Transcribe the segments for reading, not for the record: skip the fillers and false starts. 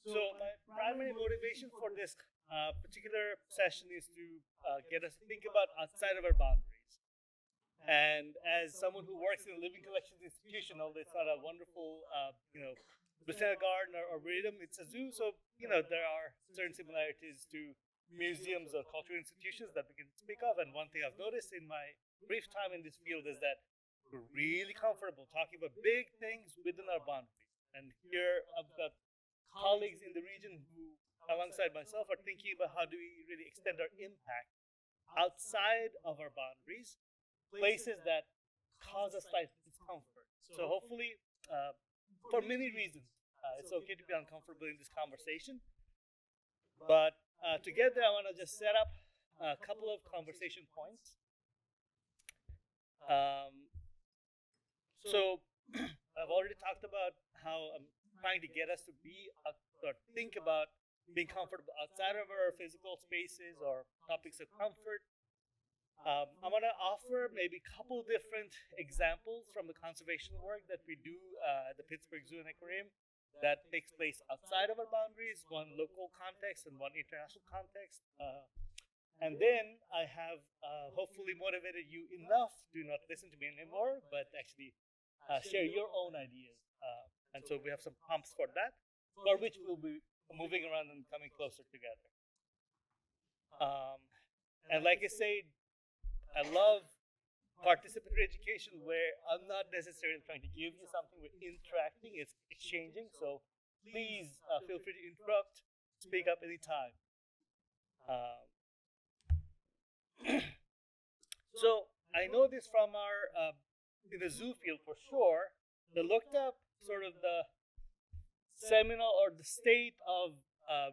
So my primary motivation for this particular session is to get us to think about outside of our boundaries. And as someone who works in a living collections institution, although it's not a wonderful, botanical garden or arboretum, it's a zoo. So there are certain similarities to museums or cultural institutions that we can speak of. And one thing I've noticed in my brief time in this field is that we're really comfortable talking about big things within our boundaries. And here I've got colleagues in the region who, alongside myself, are thinking about how do we really extend our impact outside of our boundaries, places that cause us slight discomfort. So hopefully, for many reasons, it's okay to be uncomfortable in this conversation. But together, I want to just set up a couple of conversation points. So I've already talked about how I'm trying to get us to be or think about being comfortable outside of our physical spaces or topics of comfort. I want to offer maybe a couple different examples from the conservation work that we do at the Pittsburgh Zoo Aquarium that takes place outside of our boundaries, one local context and one international context. And then I have hopefully motivated you enough to not listen to me anymore, but actually share your own ideas. And so we have some prompts for that, for which we'll be moving around and coming closer together. And like I said, I love participatory education where I'm not necessarily trying to give you something, we're interacting, it's exchanging. So please feel free to interrupt, speak up anytime. So I know this from our, in the zoo field for sure, they looked up sort of the seminal or the state of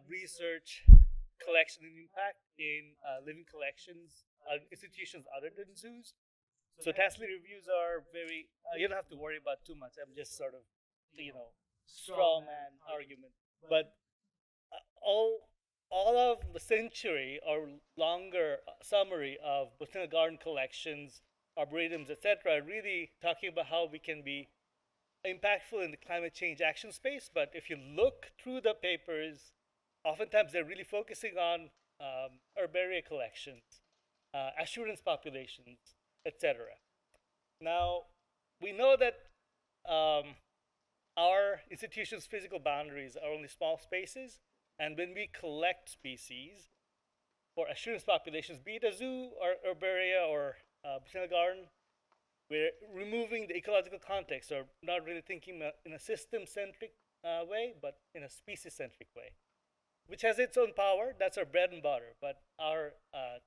research, collection, and impact in living collections institutions other than zoos. So Tasley reviews are very, you don't have to worry about too much. I'm just sort of, straw man argument. But all of the century or longer summary of botanical garden collections, arboretums, etc., really talking about how we can be impactful in the climate change action space. But if you look through the papers, oftentimes they're really focusing on herbaria collections, assurance populations, etc. Now, we know that our institution's physical boundaries are only small spaces, and when we collect species for assurance populations, be it a zoo or herbaria or botanical garden, we're removing the ecological context, or not really thinking in a system-centric way, but in a species-centric way, which has its own power. That's our bread and butter. But our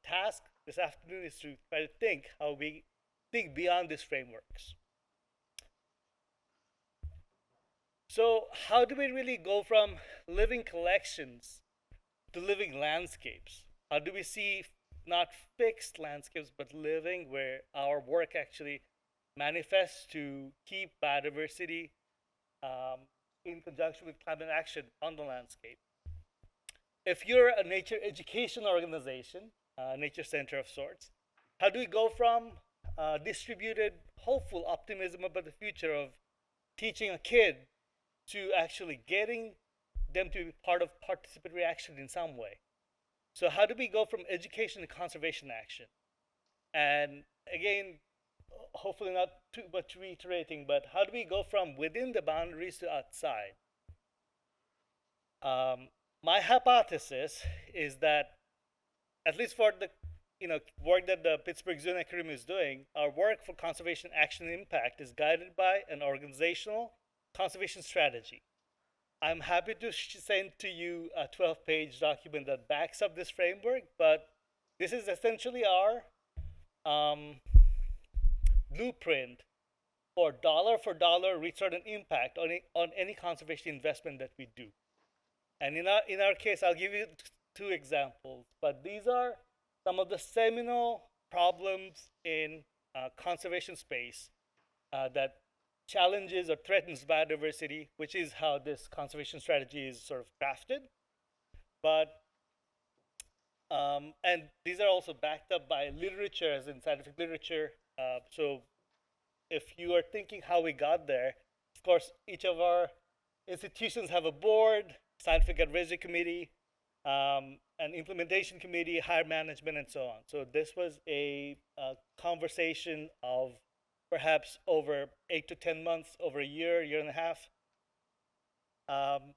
task this afternoon is to try to think how we think beyond these frameworks. So how do we really go from living collections to living landscapes? How do we see not fixed landscapes, but living, where our work actually manifests to keep biodiversity in conjunction with climate action on the landscape? If you're a nature education organization, nature center of sorts, how do we go from distributed, hopeful optimism about the future of teaching a kid to actually getting them to be part of participatory action in some way? So how do we go from education to conservation action? And again, hopefully not too much reiterating, but how do we go from within the boundaries to outside? My hypothesis is that, at least for the work that the Pittsburgh Zoo Aquarium is doing, our work for conservation action and impact is guided by an organizational conservation strategy. I'm happy to send to you a 12-page document that backs up this framework, but this is essentially our blueprint for dollar return on impact on any conservation investment that we do. And in our case, I'll give you two examples, but these are some of the seminal problems in conservation space that challenges or threatens biodiversity, which is how this conservation strategy is sort of crafted. But and these are also backed up by literature, as in scientific literature. So if you are thinking how we got there, of course, each of our institutions have a board, scientific advisory committee, an implementation committee, higher management, and so on. So this was a conversation of perhaps over 8 to 10 months, over a year, year and a half, um,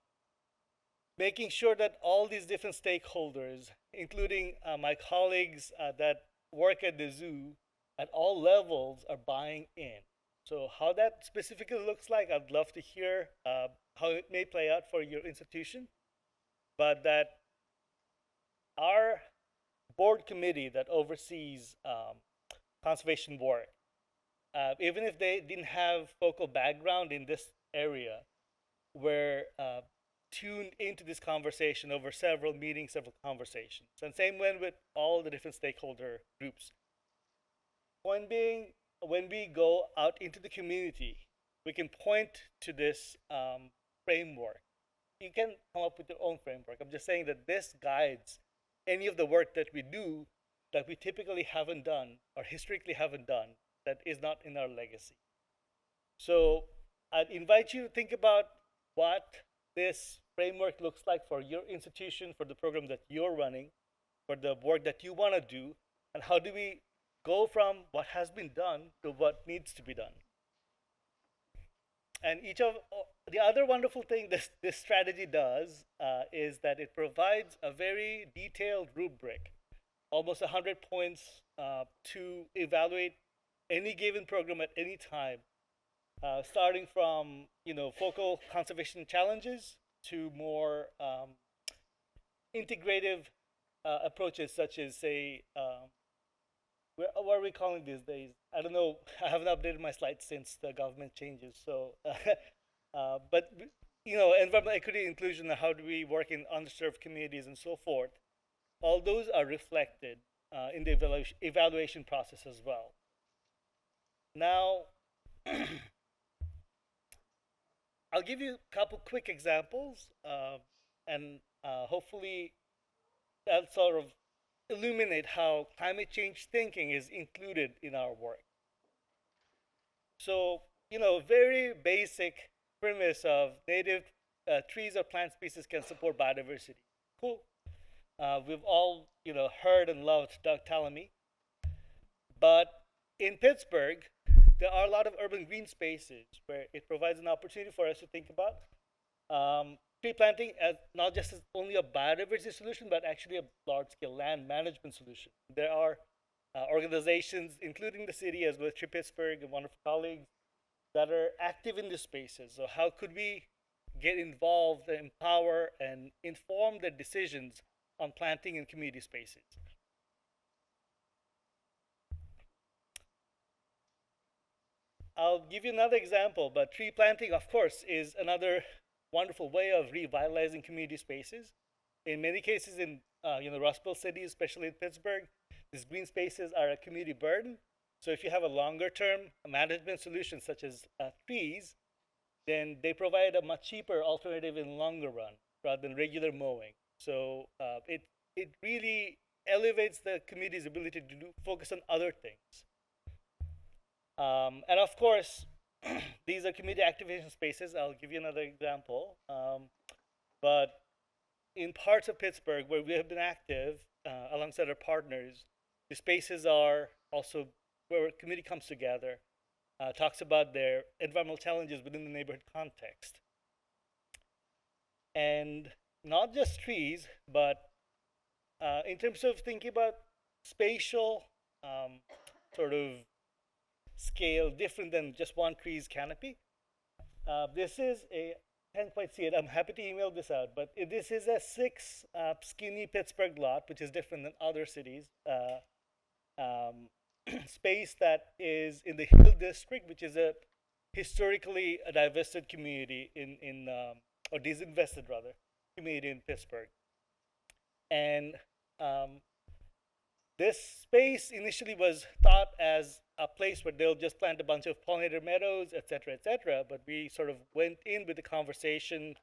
making sure that all these different stakeholders, including my colleagues that work at the zoo at all levels, are buying in. So how that specifically looks like, I'd love to hear how it may play out for your institution, but that our board committee that oversees conservation work, even if they didn't have focal background in this area, were tuned into this conversation over several meetings, several conversations. And same went with all the different stakeholder groups. Point being, when we go out into the community, we can point to this framework. You can come up with your own framework. I'm just saying that this guides any of the work that we do that we typically haven't done or historically haven't done that is not in our legacy. So I'd invite you to think about what this framework looks like for your institution, for the program that you're running, for the work that you want to do, and how do we go from what has been done to what needs to be done. And each of the other wonderful thing this strategy does is that it provides a very detailed rubric, almost 100 points to evaluate any given program at any time, starting from focal conservation challenges to more integrative approaches, such as say what are we calling these days? I don't know. I haven't updated my slides since the government changes. So, but environmental equity, inclusion, and how do we work in underserved communities and so forth. All those are reflected in the evaluation process as well. Now, I'll give you a couple quick examples, and hopefully that sort of illuminate how climate change thinking is included in our work. So, very basic premise of native trees or plant species can support biodiversity. Cool. We've all, heard and loved Doug Tallamy. But in Pittsburgh, there are a lot of urban green spaces where it provides an opportunity for us to think about tree planting as not just as only a biodiversity solution, but actually a large-scale land management solution. There are organizations, including the city as well as Tree Pittsburgh and wonderful colleagues, that are active in these spaces. So how could we get involved, empower, and inform the decisions on planting in community spaces? I'll give you another example, but tree planting, of course, is another wonderful way of revitalizing community spaces. In many cases in Rust Belt cities, especially in Pittsburgh, these green spaces are a community burden. So if you have a longer term management solution such as trees, then they provide a much cheaper alternative in the longer run rather than regular mowing. So it really elevates the community's ability to focus on other things. And of course, these are community activation spaces. I'll give you another example. But in parts of Pittsburgh where we have been active alongside our partners, the spaces are also where a community comes together, talks about their environmental challenges within the neighborhood context. And not just trees, but in terms of thinking about spatial sort of scale different than just one tree's canopy. This is a, can't quite see it, I'm happy to email this out, but this is a 6 skinny Pittsburgh lot, which is different than other cities. Space that is in the Hill District, which is a historically a divested community or disinvested rather, community in Pittsburgh. And this space initially was thought as a place where they'll just plant a bunch of pollinator meadows, et cetera, but we sort of went in with the conversation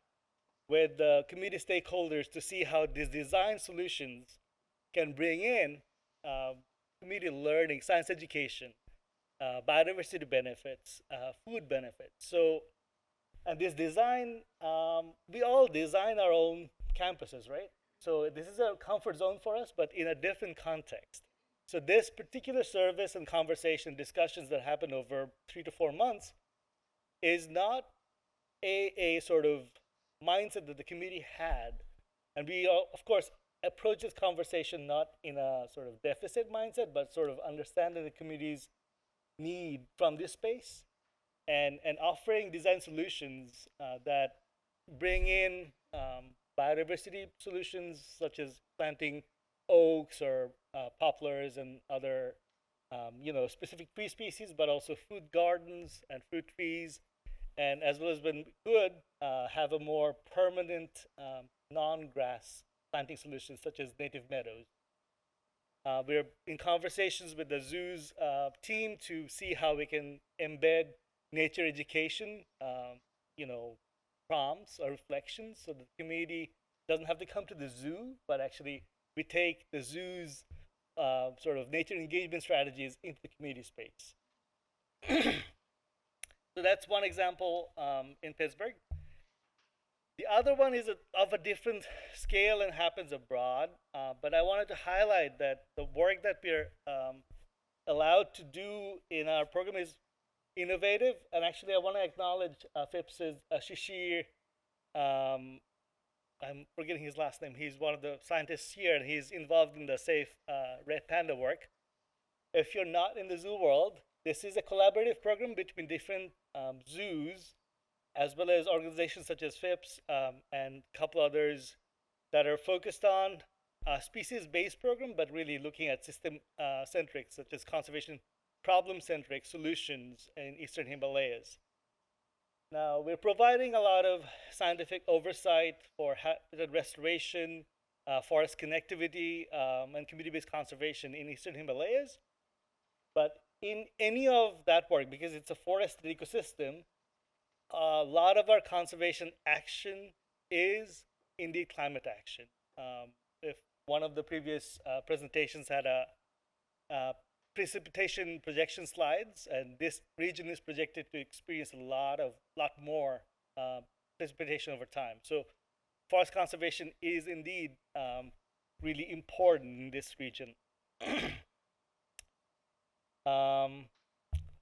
with the community stakeholders to see how these design solutions can bring in community learning, science education, biodiversity benefits, food benefits. So And this design, we all design our own campuses, right? So this is a comfort zone for us, but in a different context. So this particular service and conversation discussions that happen over 3 to 4 months is not a sort of mindset that the community had. And we, of course, approach this conversation not in a sort of deficit mindset, but sort of understanding the community's need from this space and offering design solutions that bring in biodiversity solutions such as planting oaks or poplars and other specific tree species, but also food gardens and fruit trees, and as well as when good, have a more permanent non-grass planting solutions such as native meadows. We're in conversations with the zoo's team to see how we can embed nature education, prompts or reflections, so the community doesn't have to come to the zoo, but actually we take the zoo's sort of nature engagement strategies into the community space. So that's one example in Pittsburgh. The other one is of a different scale and happens abroad, but I wanted to highlight that the work that we're allowed to do in our program is innovative. And actually, I want to acknowledge FIPS's Shishir. I'm forgetting his last name. He's one of the scientists here, and he's involved in the Safe Red Panda work. If you're not in the zoo world, this is a collaborative program between different zoos, as well as organizations such as FIPS and a couple others that are focused on a species-based program, but really looking at system-centric, such as conservation problem-centric solutions in Eastern Himalayas. Now, we're providing a lot of scientific oversight for habitat restoration, forest connectivity, and community-based conservation in Eastern Himalayas. But in any of that work, because it's a forested ecosystem, a lot of our conservation action is indeed climate action. If one of the previous presentations had a precipitation projection slides, and this region is projected to experience a lot more precipitation over time. So forest conservation is indeed really important in this region.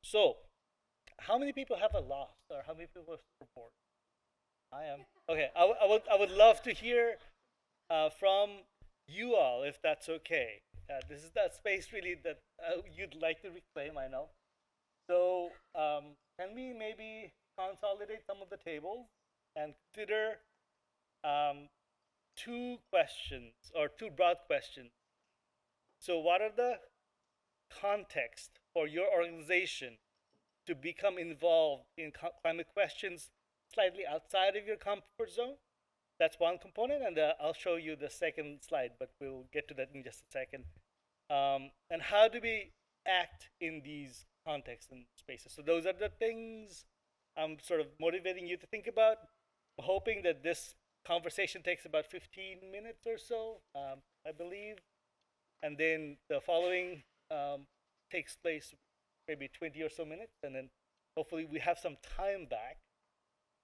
So how many people have a loft, or how many people are bored? I am. Okay, I would love to hear from you all, if that's okay. This is that space really that you'd like to reclaim, I know. So can we maybe consolidate some of the tables and consider two questions, or two broad questions? So what are the context for your organization to become involved in climate questions slightly outside of your comfort zone? That's one component, and I'll show you the second slide, but we'll get to that in just a second. And how do we act in these contexts and spaces? So those are the things I'm sort of motivating you to think about. I'm hoping that this conversation takes about 15 minutes or so, I believe. And then the following takes place maybe 20 or so minutes, and then hopefully we have some time back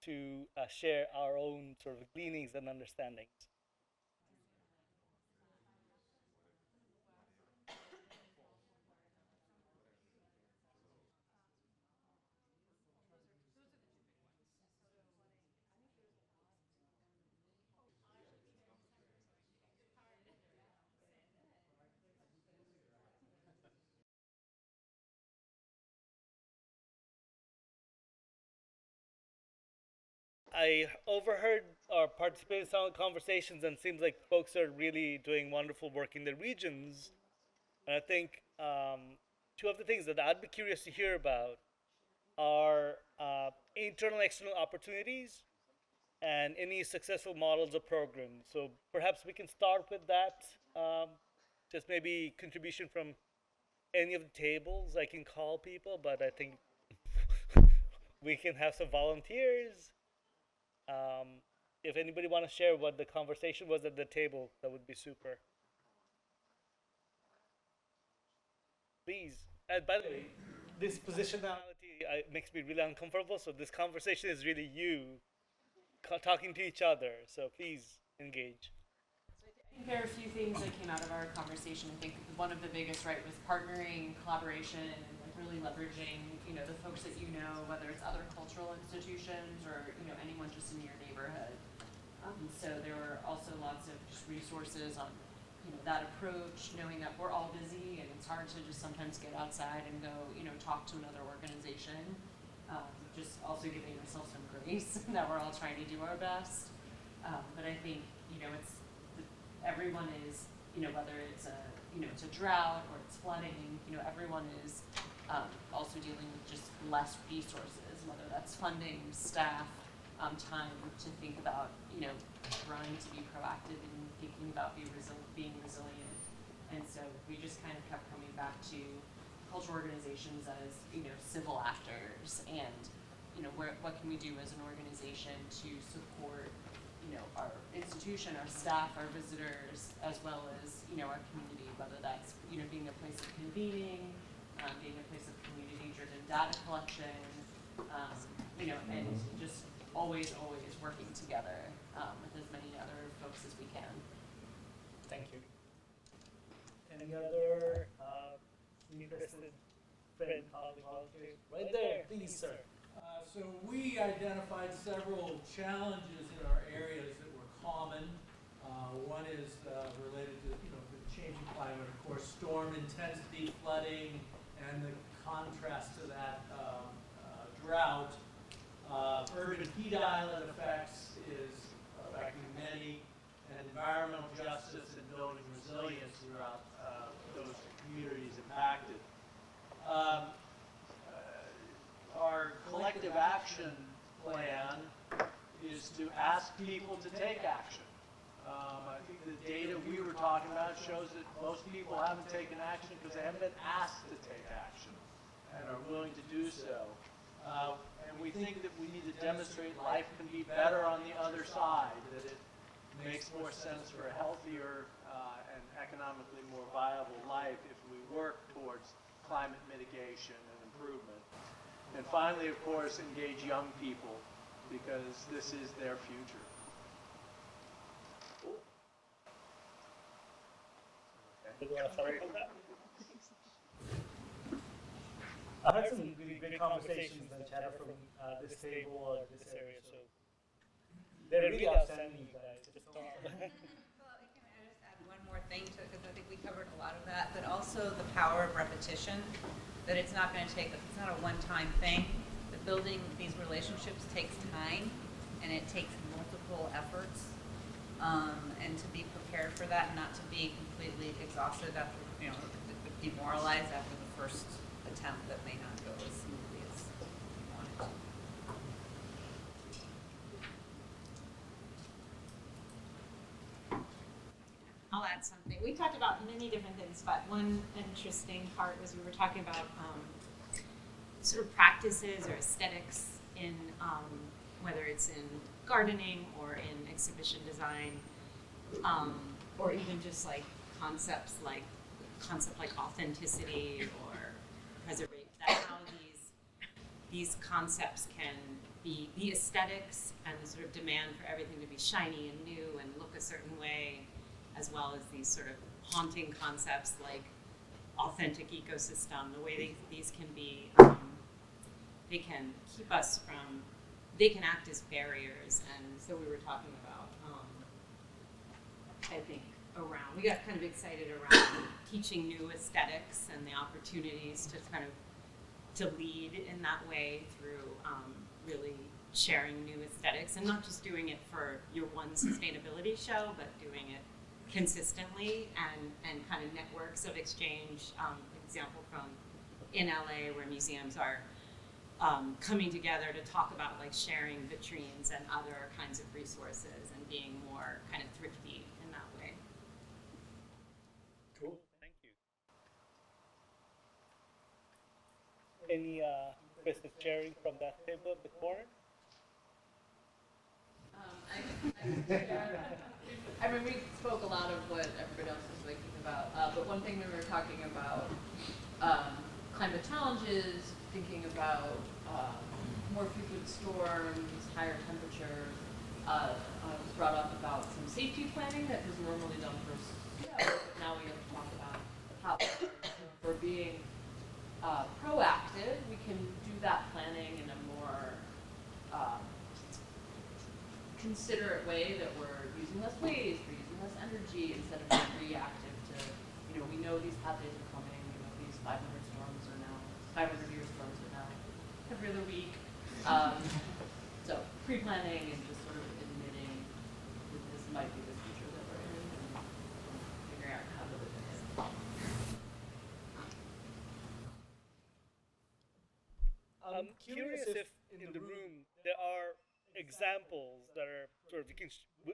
to share our own sort of gleanings and understandings. I overheard or participated in some conversations, and seems like folks are really doing wonderful work in their regions. And I think two of the things that I'd be curious to hear about are internal and external opportunities and any successful models or programs. So perhaps we can start with that. Just maybe contribution from any of the tables. I can call people, but I think we can have some volunteers. Um, if anybody want to share what the conversation was at the table, that would be super. Please. And by the way, this positionality, it makes me really uncomfortable. So this conversation is really you talking to each other. So please engage. I think there are a few things that came out of our conversation. I think one of the biggest, right, was partnering, collaboration, and like really leveraging, you know, the folks that you know, whether it's other cultural institutions or, you know, anyone just in your neighborhood. So there were also lots of just resources on, you know, that approach, knowing that we're all busy and it's hard to just sometimes get outside and go, you know, talk to another organization. Just also giving ourselves some grace that we're all trying to do our best. But I think, you know, everyone is, you know, whether it's it's a drought or it's flooding, you know, everyone is also dealing with just less resources, whether that's funding, staff, time to think about, you know, trying to be proactive and thinking about being resilient. And so we just kind of kept coming back to cultural organizations as, you know, civil actors and, you know, what can we do as an organization to support, you know, our institution, our staff, our visitors, as well as, you know, our community, whether that's, you know, being a place of convening, being a place of community-driven data collection, you know, and just always working together with as many other folks as we can. Thank you. Any other interested friend, colleague, volunteer? Right there, please, sir. So we identified several challenges in our areas that were common. One is related to, you know, the changing climate, of course, storm intensity, flooding, and the contrast to that drought. Urban heat island effects is affecting many, and environmental justice and building resilience throughout those communities impacted. Our collective action plan is to ask people to take action. I think the data we were talking about shows that most people haven't taken action because they haven't been asked to take action and are willing to do so. And we think that we need to demonstrate life can be better on the other side, that it makes more sense for a healthier and economically more viable life if we work towards climate mitigation and improvement. And finally, of course, engage young people, because this is their future. Do you want to follow up on that? I had some really great conversations and chatter from this table or this area, so they're really outstanding, you guys. Just Well, can I just add one more thing to it, because I think we covered a lot of that, but also the power of repetition, that it's not going to take, it's not a one-time thing. The building these relationships takes time, and it takes multiple efforts, and to be prepared for that and not to be completely exhausted after, you know, demoralized after the first attempt that may not go as smoothly as you wanted to. I'll add something. We talked about many different things, but one interesting part was we were talking about sort of practices or aesthetics in whether it's in gardening or in exhibition design, or even just like concepts like authenticity or preservation. That's how these concepts can be the aesthetics and the sort of demand for everything to be shiny and new and look a certain way, as well as these sort of haunting concepts like authentic ecosystem, the way these can be, they can keep us from, they can act as barriers. And so we were talking about, I think, around, we got kind of excited around teaching new aesthetics and the opportunities to kind of, to lead in that way through really sharing new aesthetics and not just doing it for your one sustainability show, but doing it consistently and kind of networks of exchange. Example from in LA where museums are coming together to talk about like sharing vitrines and other kinds of resources and being more kind of thrifty in that way. Cool, thank you. Any business sharing from that table at the corner? I mean, we spoke a lot of what everybody else was thinking about, but one thing we were talking about, climate challenges, thinking about more frequent storms, higher temperatures. Was brought up about some safety planning that was normally done for snow, but now we have to talk about how for being proactive, we can do that planning in a more considerate way, that we're using less waste, we're using less energy, instead of being reactive to, we know these hot days are coming, these 500 storms are now, 500-year storms are now every other week. So pre-planning and just sort of admitting that this might be the future that we're in, and figuring out how to live in it. I'm curious if in the room there are examples that are sort of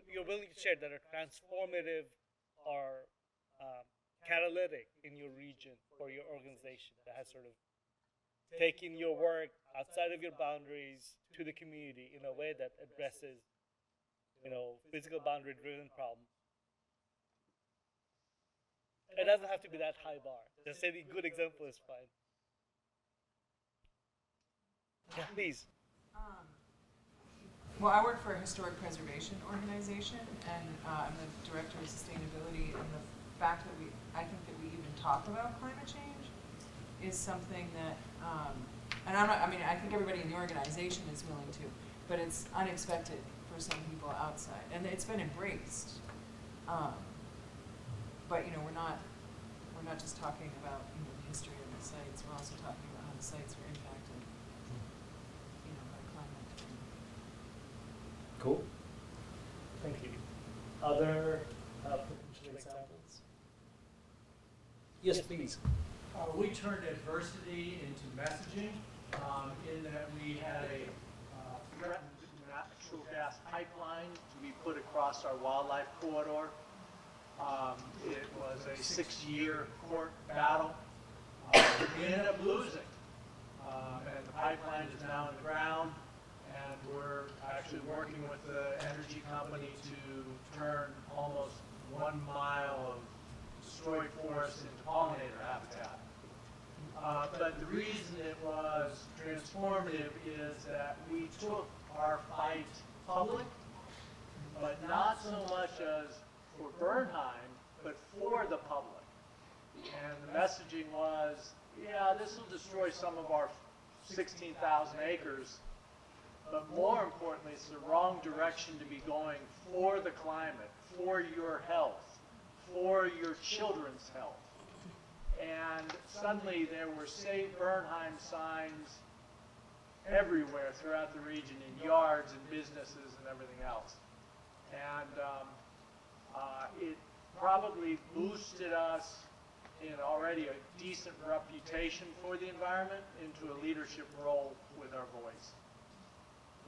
you're willing to share that are transformative or catalytic in your region or your organization, that has sort of taken your work outside of your boundaries to the community in a way that addresses, physical boundary-driven problems. It doesn't have to be that high bar. Just any good example is fine. Yeah, please. Well, I work for a historic preservation organization, and I'm the director of sustainability. And the fact that I think that we even talk about climate change is something that, and I think everybody in the organization is willing to, but it's unexpected for some people outside, and it's been embraced. But we're not just talking about the history of the sites. We're also talking about how the sites were impacted, by climate. Cool. Thank you. Other potential examples? Yes, please. We turned adversity into messaging in that we had a threatened natural gas pipeline to be put across our wildlife corridor. It was a 6-year court battle. We ended up losing. And the pipeline is now in the ground, and we're actually working with the energy company to turn almost 1 mile of destroyed forest into pollinator habitat. But the reason it was transformative is that we took our fight public, but not so much as for Bernheim, but for the public. And the messaging was, yeah, this will destroy some of our 16,000 acres, but more importantly, it's the wrong direction to be going for the climate, for your health, for your children's health. And suddenly there were Save Bernheim signs everywhere throughout the region, in yards and businesses and everything else. And it probably boosted us in already a decent reputation for the environment into a leadership role with our voice.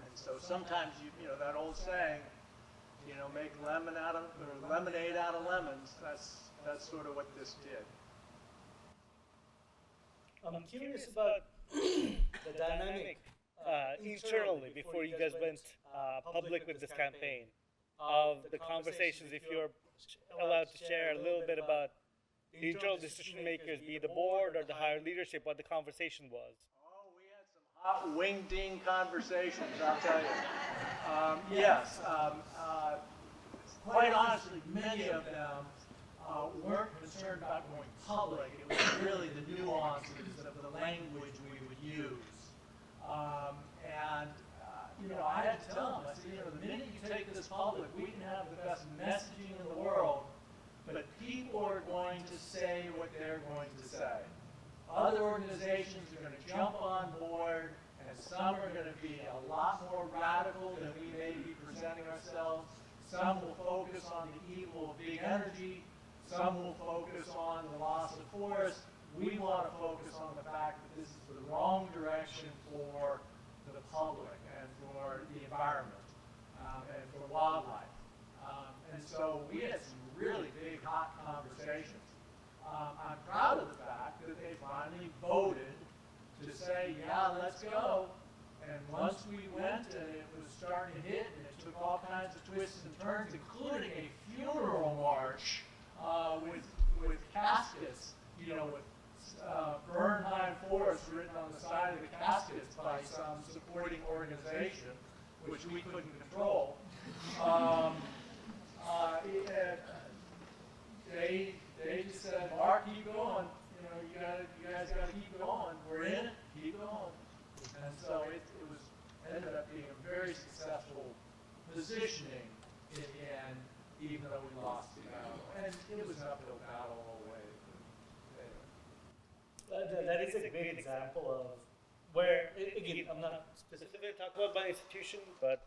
And so sometimes, that old saying, make lemonade out of lemons, that's sort of what this did. I'm curious about the dynamic internally before you guys went public with this campaign of the conversations, if you're allowed to share a little bit about the internal decision makers, be it the board or the higher leadership, what the conversation was. Oh, we had some hot wing-ding conversations, I'll tell you. Yes, quite honestly, many of them weren't concerned about going public. It was really the nuances of the language we would use. I had to tell them, I said, the minute you take this public, we can have the best messaging in the world, but people are going to say what they're going to say. Other organizations are going to jump on board, and some are going to be a lot more radical than we may be presenting ourselves. Some will focus on the evil of big energy. Some will focus on the loss of forest. We want to focus on the fact that this is the wrong direction for the public and for the environment and for wildlife. And so we had some really big, hot conversations. I'm proud of the fact that they finally voted to say, yeah, let's go. And once we went and it was starting to hit, and it took all kinds of twists and turns, including a funeral march with caskets, with Bernheim Forest written on the the side of the caskets by some supporting organization, which we couldn't control. They just said, Mark, keep going. You know, you guys got to keep going. We're in it. Keep going. And so it ended up being a very successful positioning in the end, even though we lost the battle. And it was an uphill battle all the way. That is a great example of where, again, I'm not specifically talking about my institution, but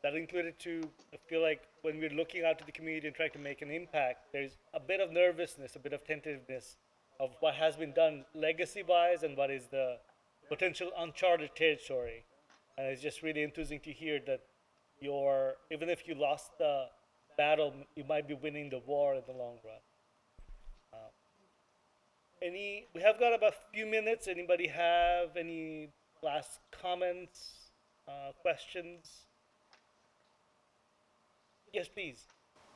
that included too. I feel like when we're looking out to the community and trying to make an impact, there's a bit of nervousness, a bit of tentativeness of what has been done legacy-wise and what is the potential uncharted territory. And it's just really enthusing to hear that even if you lost the battle, you might be winning the war in the long run. We have got about a few minutes. Anybody have any last comments, questions? Yes, please.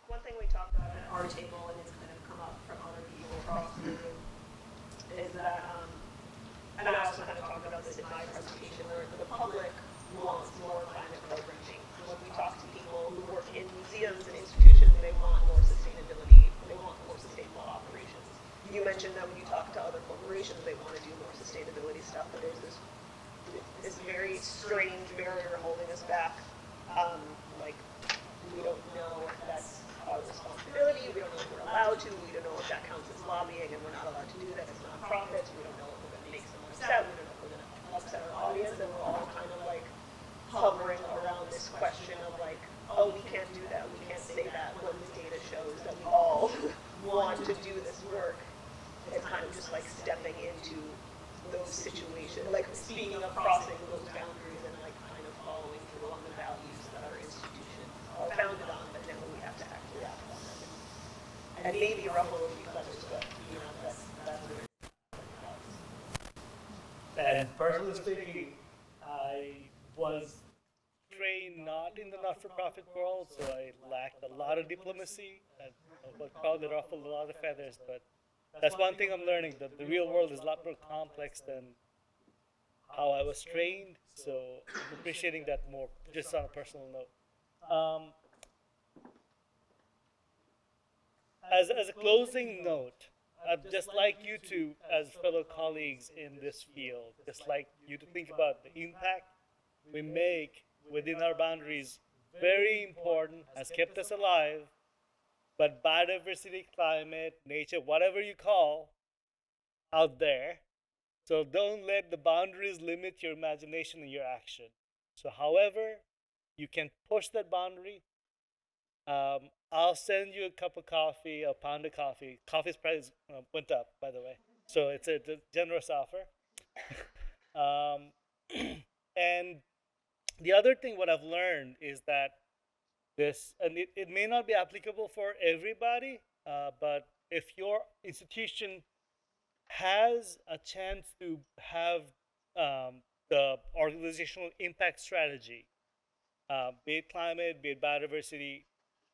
One thing we talked about at our table, and it's kind of come up from other people across the room, is that, and I also kind of talked about this in my presentation, where the public wants more climate programming. When we talk to people who work in museums and institutions, they want more sustainability, they want more sustainable operations. You mentioned that when you talk to other corporations, they want to do more sustainability stuff, but there's this very strange barrier holding us back. Like, we don't know if that's our responsibility, we don't know if we're allowed to, we don't know if that counts as lobbying, and we're not allowed to do that as nonprofits, we don't know if we're going to make someone upset, we don't know if we're going to upset our audience, and we're all kind of like hovering around this question of like, oh, we can't do that, we can't say that, when the data shows that we all want to do this work. It's kind of just like stepping into those situations, like speaking of crossing those boundaries and like kind of following through on the values that our institutions are founded on, but now we have to actually act on them. And maybe ruffle a few feathers, but you know, that's where it comes. And personally speaking, I was trained not in the not-for-profit world, so I lacked a lot of diplomacy. I would probably ruffle a lot of feathers, but that's one thing I'm learning, that the real world is a lot more complex than how I was trained, so I'm appreciating that more, just on a personal note. As a closing note, I'd just like you to, as fellow colleagues in this field, just like you to think about the impact we make within our boundaries. Very important, has kept us alive, but biodiversity, climate, nature, whatever you call out there. So don't let the boundaries limit your imagination and your action. So however you can push that boundary, I'll send you a cup of coffee, a pound of coffee. Coffee's price went up, by the way. So it's a generous offer. And the other thing what I've learned is that and it may not be applicable for everybody, but if your institution has a chance to have the organizational impact strategy, be it climate, be it biodiversity,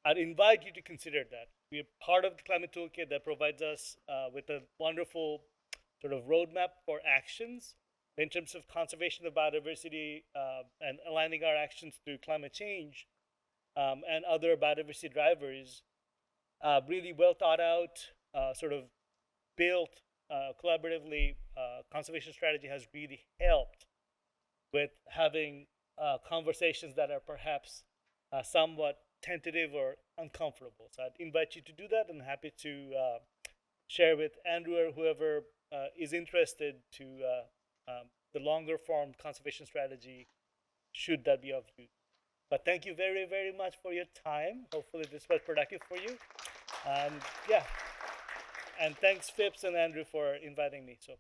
I'd invite you to consider that. We're part of the Climate Toolkit that provides us with a wonderful sort of roadmap for actions in terms of conservation of biodiversity and aligning our actions to climate change. And other biodiversity drivers, really well thought out, sort of built collaboratively. Conservation strategy has really helped with having conversations that are perhaps somewhat tentative or uncomfortable. So I'd invite you to do that, and I'm happy to share with Andrew or whoever is interested to the longer form conservation strategy, should that be of use. But thank you very, very much for your time. Hopefully this was productive for you. And yeah, and thanks Phipps and Andrew for inviting me. So